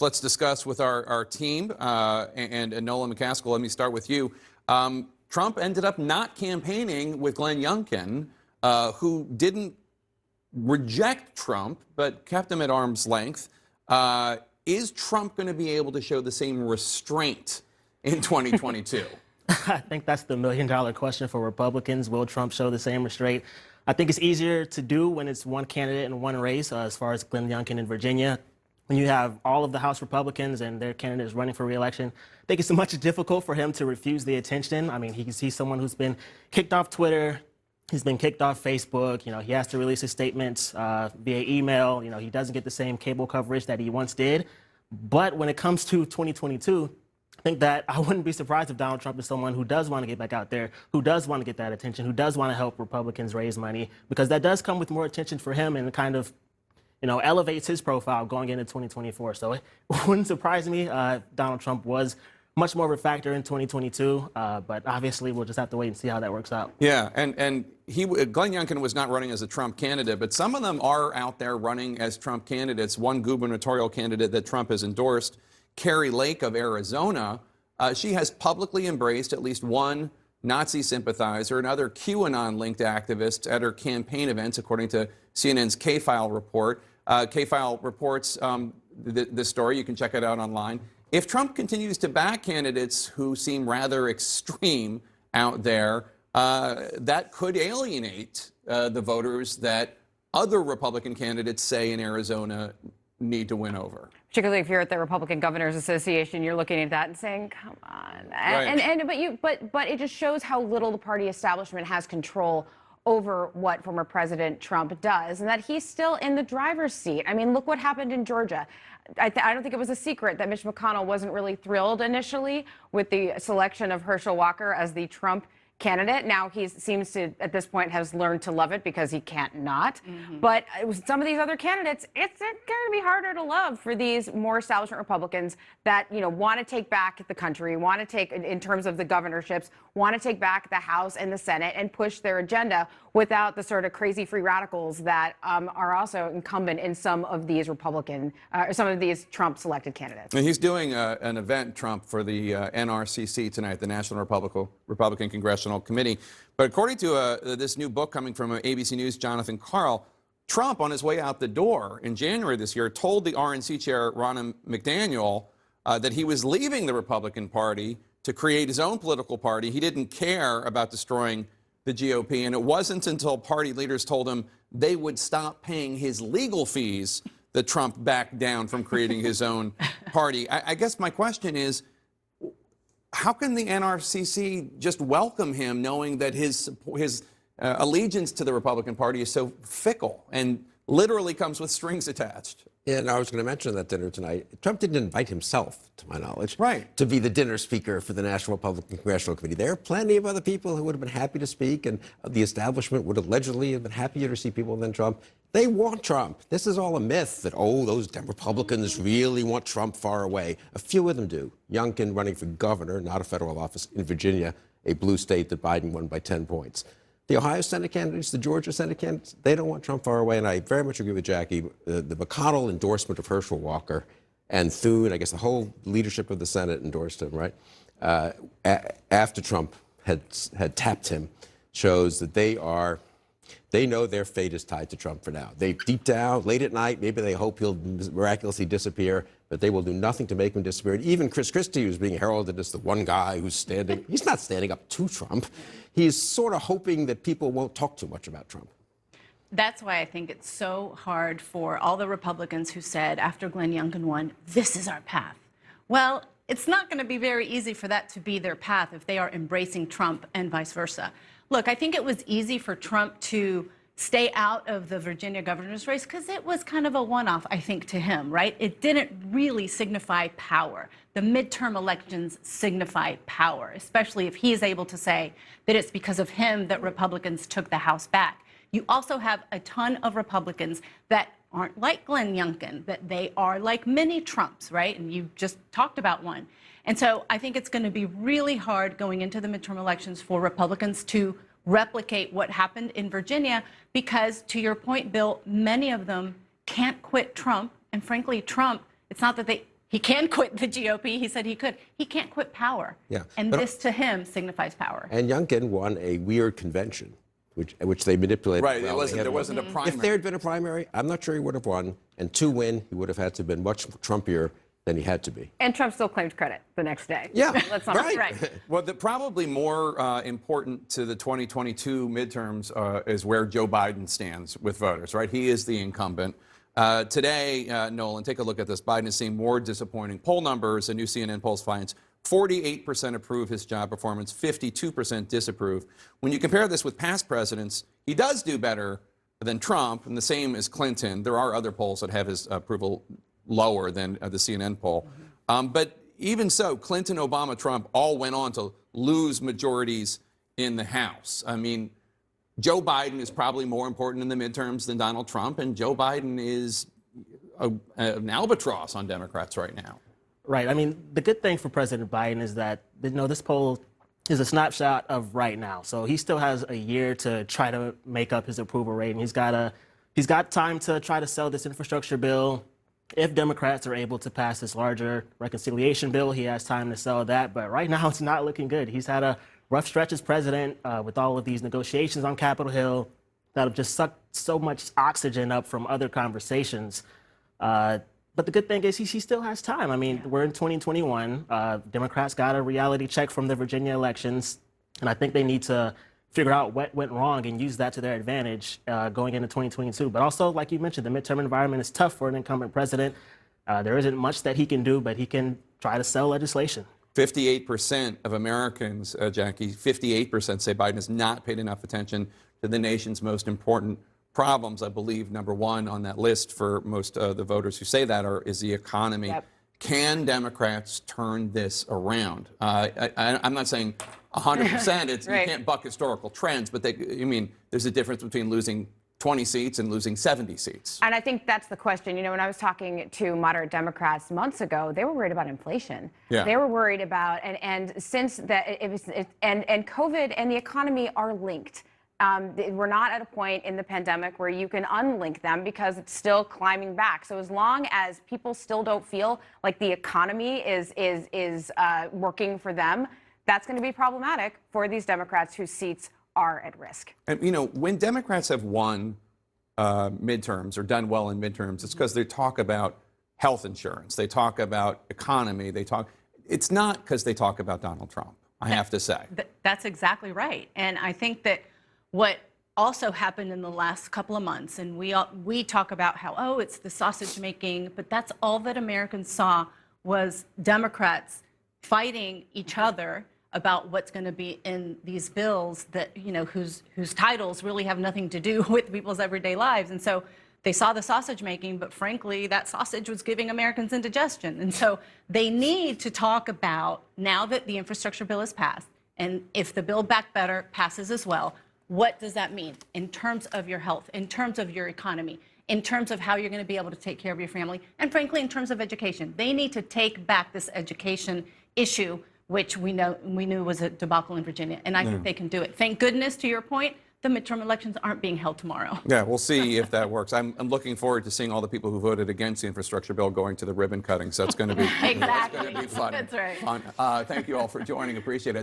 let's discuss with our team and Nolan McCaskill. Let me start with you. Trump ended up not campaigning with Glenn Youngkin, who didn't reject Trump, but kept him at arm's length. Is Trump going to be able to show the same restraint in 2022? I think that's the million-dollar question for Republicans. Will Trump show the same restraint? I think it's easier to do when it's one candidate in one race, as far as Glenn Youngkin in Virginia. When you have all of the House Republicans and their candidates running for re-election, I think it's much difficult for him to refuse the attention. I mean, he's someone who's been kicked off Twitter. He's been kicked off Facebook. You know, he has to release his statements via email. You know, he doesn't get the same cable coverage that he once did. But when it comes to 2022, I think that I wouldn't be surprised if Donald Trump is someone who does want to get back out there, who does want to get that attention, who does want to help Republicans raise money, because that does come with more attention for him and kind of, you know, elevates his profile going into 2024. So it wouldn't surprise me if Donald Trump was much more of a factor in 2022, but obviously we'll just have to wait and see how that works out. Yeah, and Glenn Youngkin was not running as a Trump candidate, but some of them are out there running as Trump candidates. One gubernatorial candidate that Trump has endorsed, Carrie Lake of Arizona, she has publicly embraced at least one Nazi sympathizer and other QAnon-linked activists at her campaign events, according to CNN's K-File report. K-File reports this story. You can check it out online. If Trump continues to back candidates who seem rather extreme out there, that could alienate the voters that other Republican candidates say in Arizona need to win over. Particularly if you're at the Republican Governors Association, you're looking at that and saying, "Come on!" But it just shows how little the party establishment has control over what former President Trump does, and that he's still in the driver's seat. I mean, look what happened in Georgia. I don't think it was a secret that Mitch McConnell wasn't really thrilled initially with the selection of Herschel Walker as the Trump candidate. Now he seems to, at this point, has learned to love it because he can't not. But some of these other candidates, it's going to be harder to love for these more establishment Republicans that, you know, want to take back the country, want to take, in terms of the governorships, want to take back the House and the Senate and push their agenda without the sort of crazy free radicals that are also incumbent in some of these some of these Trump-selected candidates. And he's doing an event, Trump, for the NRCC tonight, the National Republican Congressional Committee. But according to this new book coming from ABC News' Jonathan Karl, Trump, on his way out the door in January this year, told the RNC chair, Ronna McDaniel, that he was leaving the Republican Party to create his own political party. He didn't care about destroying the GOP, and it wasn't until party leaders told him they would stop paying his legal fees that Trump backed down from creating his own party. I guess my question is, how can the NRCC just welcome him knowing that his allegiance to the Republican Party is so fickle and literally comes with strings attached? Yeah, and I was going to mention that dinner tonight. Trump didn't invite himself, to my knowledge, right, to be the dinner speaker for the National Republican Congressional Committee. There are plenty of other people who would have been happy to speak, and the establishment would allegedly have been happier to see people than Trump. They want Trump. This is all a myth that, oh, those Republicans really want Trump far away. A few of them do. Youngkin running for governor, not a federal office, in Virginia, a blue state that Biden won by 10 points. The Ohio Senate candidates, the Georgia Senate candidates, they don't want Trump far away, and I very much agree with Jackie. The McConnell endorsement of Herschel Walker and Thune, I guess the whole leadership of the Senate endorsed him, right? After Trump had tapped him, shows that they know their fate is tied to Trump for now. They deep down, late at night, maybe they hope he'll miraculously disappear, but they will do nothing to make him disappear. And even Chris Christie, who's being heralded as the one guy who's standing, he's not standing up to Trump. He's sort of hoping that people won't talk too much about Trump. That's why I think it's so hard for all the Republicans who said after Glenn Youngkin won, this is our path. Well, it's not going to be very easy for that to be their path if they are embracing Trump and vice versa. Look, I think it was easy for Trump to stay out of the Virginia governor's race because it was kind of a one-off, I think, to him, right? It didn't really signify power. The midterm elections signify power, especially if he is able to say that it's because of him that Republicans took the House back. You also have a ton of Republicans that aren't like Glenn Youngkin, that they are like many Trumps, right? And you just talked about one. And so I think it's going to be really hard going into the midterm elections for Republicans to replicate what happened in Virginia because, to your point, Bill, many of them can't quit Trump. And frankly, Trump, it's not that He can quit the GOP. He said he could. He can't quit power. Yeah. And But- this to him signifies power. And Youngkin won a weird convention, which they manipulated. Right. well. There wasn't a primary. If there had been a primary, I'm not sure he would have won. And to win, he would have had to have been much Trumpier than he had to be. And Trump still claimed credit the next day. Yeah, Let's not right. Well, probably more important to the 2022 midterms is where Joe Biden stands with voters, right? He is the incumbent. Today, Nolan, take a look at this. Biden is seeing more disappointing poll numbers. A new CNN poll finds 48% approve his job performance, 52% disapprove. When you compare this with past presidents, he does do better than Trump, and the same as Clinton. There are other polls that have his approval lower than the CNN poll. But even so, Clinton, Obama, Trump all went on to lose majorities in the House. I mean, Joe Biden is probably more important in the midterms than Donald Trump, and Joe Biden is an albatross on Democrats right now. Right. I mean, the good thing for President Biden is that, this poll is a snapshot of right now. So he still has a year to try to make up his approval rating. He's got time to try to sell this infrastructure bill. If Democrats are able to pass this larger reconciliation bill, he has time to sell that. But right now, it's not looking good. He's had a rough stretch as president with all of these negotiations on Capitol Hill that have just sucked so much oxygen up from other conversations. But the good thing is he still has time. I mean, we're in 2021. Democrats got a reality check from the Virginia elections, and I think they need to figure out what went wrong and use that to their advantage going into 2022. But also, like you mentioned, the midterm environment is tough for an incumbent president. There isn't much that he can do, but he can try to sell legislation. 58% of Americans, Jackie, 58% say Biden has not paid enough attention to the nation's most important problems. I believe number one on that list for most of the voters who say that is the economy. Yep. Can Democrats turn this around? I'm not saying 100%. Right. You can't buck historical trends, but there's a difference between losing 20 seats and losing 70 seats. And I think that's the question. When I was talking to moderate Democrats months ago, they were worried about inflation. Yeah. They were worried about, and since that and COVID and the economy are linked. We're not at a point in the pandemic where you can unlink them because it's still climbing back. So as long as people still don't feel like the economy is working for them, that's going to be problematic for these Democrats whose seats are at risk. And when Democrats have won midterms or done well in midterms, it's because they talk about health insurance, they talk about economy, it's not because they talk about Donald Trump, I have to say. That's exactly right. And I think that what also happened in the last couple of months, and we talk about how, it's the sausage making, but that's all that Americans saw was Democrats fighting each other about what's going to be in these bills that, whose titles really have nothing to do with people's everyday lives. And so they saw the sausage making, but frankly, that sausage was giving Americans indigestion. And so they need to talk about, now that the infrastructure bill is passed, and if the Build Back Better passes as well, what does that mean in terms of your health, in terms of your economy, in terms of how you're going to be able to take care of your family, and frankly, in terms of education? They need to take back this education issue, which we knew was a debacle in Virginia, and I think they can do it. Thank goodness, to your point, the midterm elections aren't being held tomorrow. Yeah, we'll see if that works. I'm looking forward to seeing all the people who voted against the infrastructure bill going to the ribbon cutting. So it's going to be Exactly. It's going to be fun. That's right. Fun. Thank you all for joining. Appreciate it.